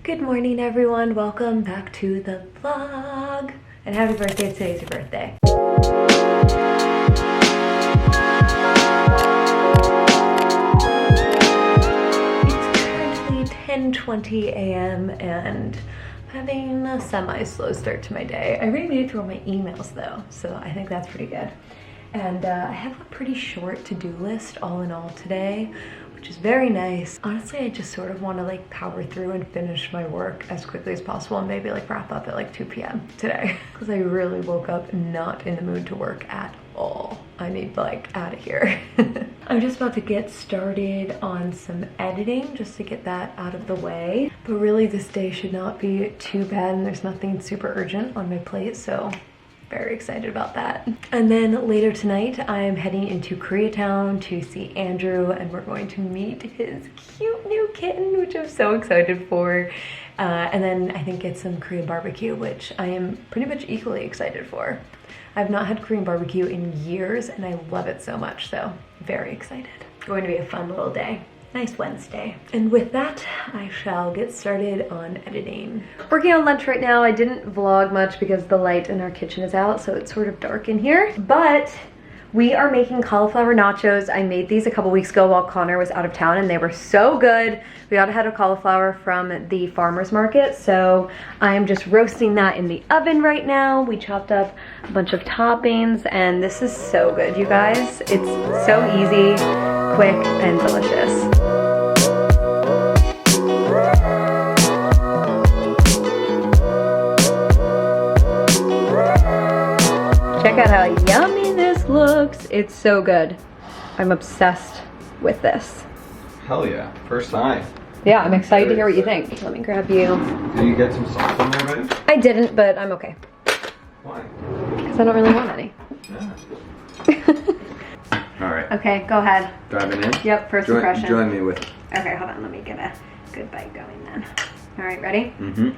Good morning, everyone. Welcome back to the vlog. And happy birthday if today's your birthday. It's currently 10:20 a.m. and I'm having a semi-slow start to my day. I already made it through all my emails though, so I think that's pretty good. And I have a pretty short to-do list all in all today, which is very nice. Honestly, I just sort of want to like power through and finish my work as quickly as possible and maybe like wrap up at like 2 p.m. today because I really woke up not in the mood to work at all. I need like out of here. I'm just about to get started on some editing just to get that out of the way. But really this day should not be too bad and there's nothing super urgent on my plate, so very excited about that. And then later tonight, I'm heading into Koreatown to see Andrew and we're going to meet his cute new kitten, which I'm so excited for. And then I think get some Korean barbecue, which I am pretty much equally excited for. I've not had Korean barbecue in years and I love it so much, so very excited. Going to be a fun little day. Nice Wednesday. And with that, I shall get started on editing. Working on lunch right now. I didn't vlog much because the light in our kitchen is out, so it's sort of dark in here. But we are making cauliflower nachos. I made these a couple weeks ago while Connor was out of town and they were so good. We got a head of cauliflower from the farmer's market, so I'm just roasting that in the oven right now. We chopped up a bunch of toppings and this is so good, you guys. It's so easy, quick, and delicious. Check out how yummy this looks. It's so good. I'm obsessed with this. Hell yeah, first time. Yeah, I'm excited to hear what you think. Let me grab you. Did you get some salt in there, buddy? I didn't, but I'm okay. Why? Because I don't really want any. Yeah. All right. Okay, go ahead. Diving in? Yep, first impression. Join me with. Okay, hold on. Let me get a good bite going then. All right, ready? Mm-hmm.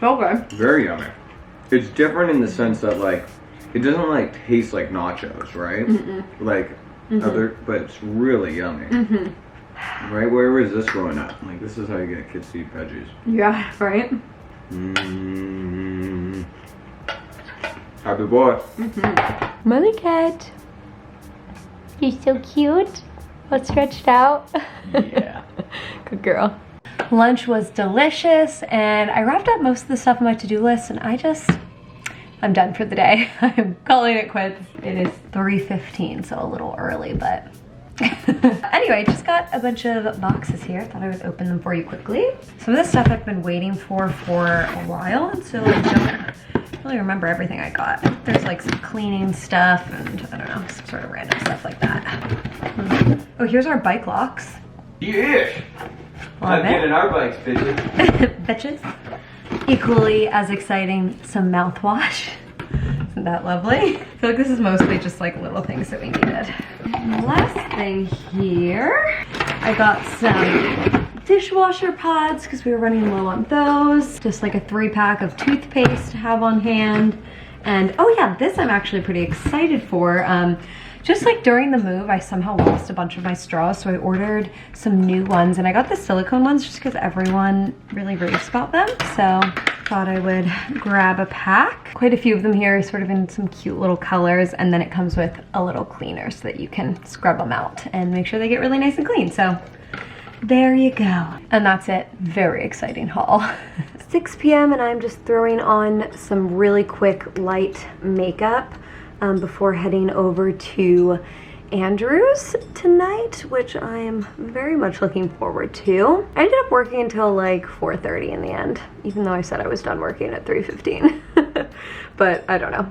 So good. Very yummy. It's different in the sense that like, it doesn't like taste like nachos, right? Like other, but it's really yummy. Right? Where was this growing up? Like this is how you get kids to eat veggies. Yeah, right? Happy boy. Molly cat. You're so cute. All stretched out. Yeah. Good girl. Lunch was delicious and I wrapped up most of the stuff on my to-do list and I'm done for the day. I'm calling it quits. It is 3:15, so a little early, but anyway, just got a bunch of boxes here. Thought I would open them for you quickly. Some of this stuff I've been waiting for a while, and so I don't really remember everything I got. There's like some cleaning stuff and I don't know, some sort of random stuff like that. Oh, here's our bike locks. Yeah. I'm getting our bikes, bitches. Bitches. Equally as exciting, some mouthwash. Isn't that lovely? I feel like this is mostly just like little things that we needed. Last thing here, I got some dishwasher pods because we were running low on those. Just like a 3-pack of toothpaste to have on hand. And oh yeah, this I'm actually pretty excited for. Just like during the move, I somehow lost a bunch of my straws, so I ordered some new ones, and I got the silicone ones just because everyone really raves about them, so thought I would grab a pack. Quite a few of them here, sort of in some cute little colors, and then it comes with a little cleaner so that you can scrub them out and make sure they get really nice and clean, so there you go. And that's it. Very exciting haul. 6 p.m. and I'm just throwing on some really quick light makeup before heading over to Andrew's tonight, which I am very much looking forward to. I ended up working until like 4:30 in the end, even though I said I was done working at 3:15. But I don't know.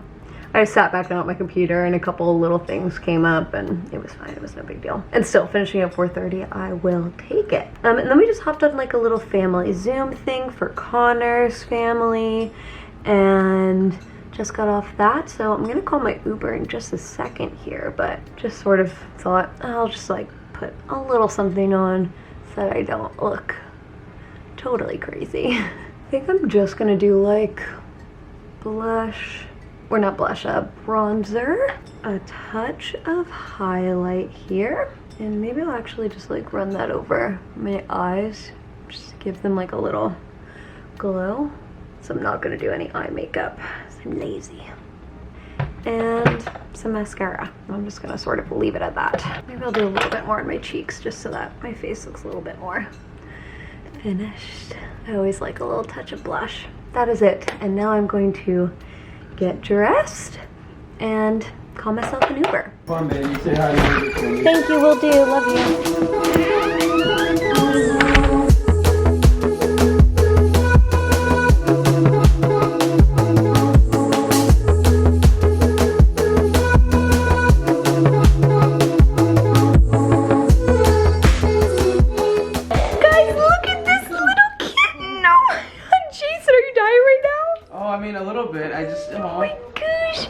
I sat back down at my computer and a couple of little things came up and it was fine. It was no big deal. And still finishing at 4:30, I will take it. And then we just hopped on like a little family Zoom thing for Connor's family and just got off that, so I'm gonna call my Uber in just a second here, but just sort of thought I'll just like put a little something on so that I don't look totally crazy. I think I'm just gonna do like blush, bronzer, a touch of highlight here, And maybe I'll actually just like run that over my eyes. Just to give them like a little glow. So I'm not gonna do any eye makeup. I'm lazy. And some mascara. I'm just gonna sort of leave it at that. Maybe I'll do a little bit more on my cheeks just so that my face looks a little bit more finished. I always like a little touch of blush. That is it. And now I'm going to get dressed and call myself an Uber. Come on, baby. Say hi to me. Thank you, will do. Love you. Guys, look at this little kitten. No. Jason, are you dying right now? Oh, I mean, a little bit. I just, Oh my gosh.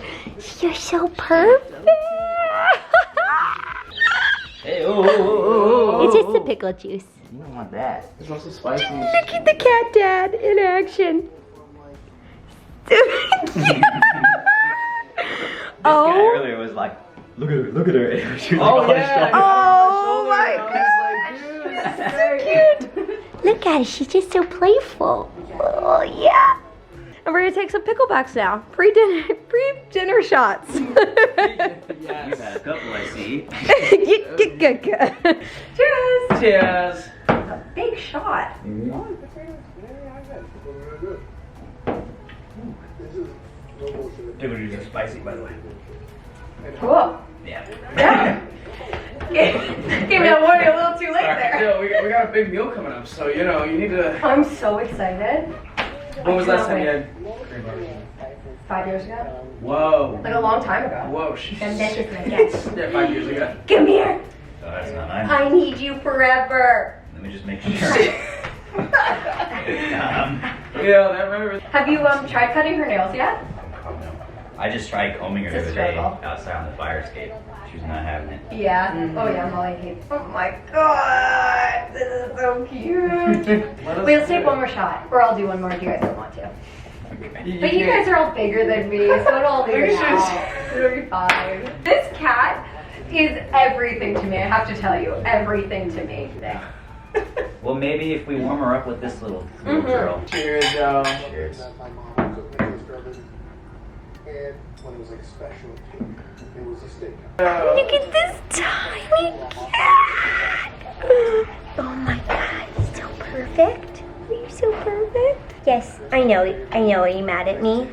You're so perfect. Hey, oh. It's just the pickle juice. You don't want that. It's also spicy. Look at the cat dad in action. Guy earlier was like, look at her. And she was like, Oh, yeah. Oh my gosh. gosh. So cute. Look at her. She's just so playful. Oh, yeah. And we're going to take some picklebacks now. Pre-dinner shots. You've had a couple, I see. Cheers. Cheers. A big shot. Pickle juice is spicy, by the way. Cool. Yeah. Yeah. Gave me that warning a little too late there. Yo, we got a big meal coming up, so you know, you need to. I'm so excited. When was the last time you had? 5 years ago? Whoa. Like a long time ago. Whoa, she's. And then it's like, yes. Yeah, 5 years ago. Come here. Oh, that's not mine. I need you forever. Let me just make sure. Yeah, that remember. Have you tried cutting her nails yet? I just tried combing her the It's a other day struggle. outside on the fire escape. She was not having it. Yeah. Oh yeah, Molly hates. Oh my god, this is so cute. Wait, let's take one more shot, or I'll do one more if you guys don't want to. But you guys are all bigger than me, so it'll all be It'll be fine. This cat is everything to me. I have to tell you, everything to me. Well, maybe if we warm her up with this little girl. Cheers, yo. Cheers. And when it was like a special, it was a steak. Look at this tiny cat. Oh my god, he's so perfect. Are you so perfect? Yes, I know. Are you mad at me?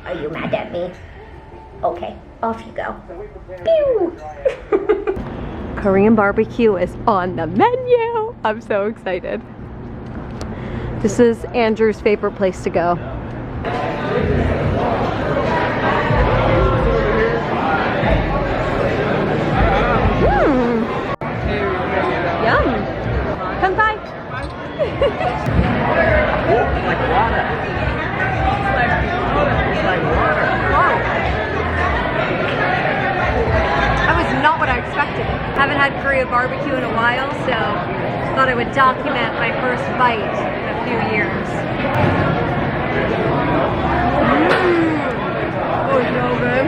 Are you mad at me? Okay, off you go. Pew! Korean barbecue is on the menu. I'm so excited. This is Andrew's favorite place to go. Yum. Come by. Like water. That was not what I expected. Haven't had Korean barbecue in a while, so thought I would document my first bite in a few years. Oh, so good.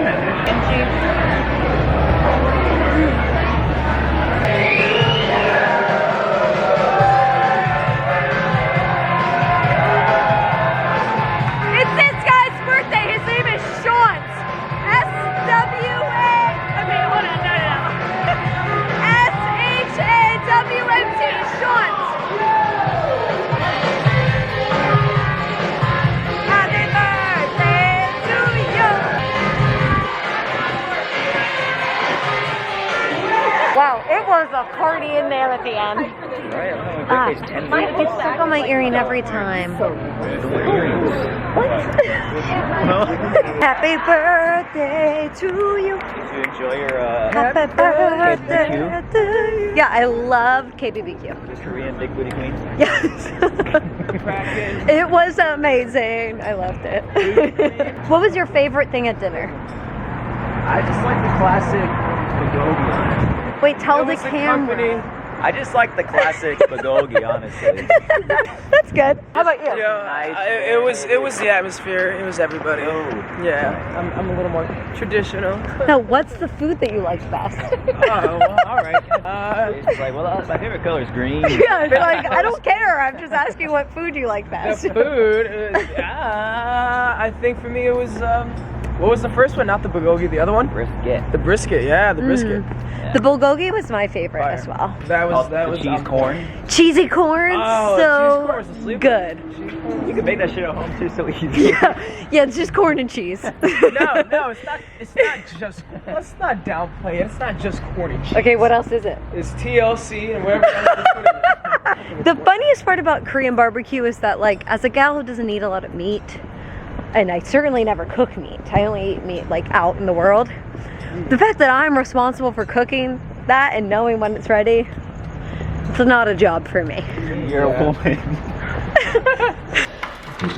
It's this guy's birthday. His name is Sean. S-W-A. Okay, hold on. No. S-H-A-W-N-T. Sean. Happy birthday to you. Wow, it was a party in there at the end. Right, I don't know, my birthday's 10 Mine days. gets stuck on my earring every time. Happy birthday to you. Did you enjoy your Happy birthday to you. Yeah, I love KBBQ. Korean Big Booty Queen? Yes. It was amazing. I loved it. What was your favorite thing at dinner? I just like the classic pagoda. Wait, tell It the was a camera. company. I just like the classic bulgogi, honestly. That's good. How about you? It was the atmosphere. It was everybody. Oh. Yeah, I'm a little more traditional. Now, what's the food that you like best? Oh, well, all right. It's like, well, my favorite color is green. Yeah, it's like, I don't care. I'm just asking what food you like best. The food. I think for me it was. What was the first one? Not the bulgogi. The other one. Brisket. The brisket. Yeah, the brisket. The bulgogi was my favorite Fire. as well. That was The cheese corn. Cheesy corn, Oh, so cheese corn's a sleeper. good. You can make that shit at home too, so easy. Yeah, it's just corn and cheese. No, it's not. It's not just. Let's not downplay it. It's not just corn and cheese. Okay, what else is it? It's TLC and whatever else they put in it. The funniest part about Korean barbecue is that, like, as a gal who doesn't eat a lot of meat, and I certainly never cook meat, I only eat meat like out in the world. The fact that I'm responsible for cooking that and knowing when it's ready, it's not a job for me. You're a woman.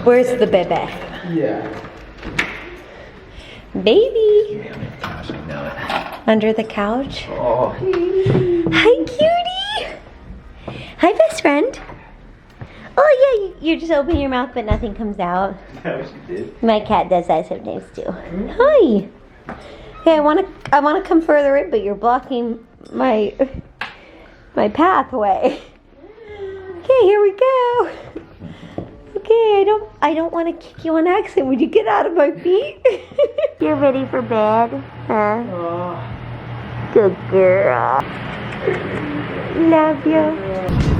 Where's the baby? Yeah. Baby, Gosh, I know it. under the couch. Oh. Hi, cutie. Hi, best friend. Oh yeah, you just open your mouth but nothing comes out. That she did. My cat does that sometimes too. Hi. Hey, I wanna come further in, but you're blocking my pathway. Okay, here we go. Okay, I don't want to kick you on accident. Would you get out of my feet? You're ready for bed, huh? Good girl. Love you.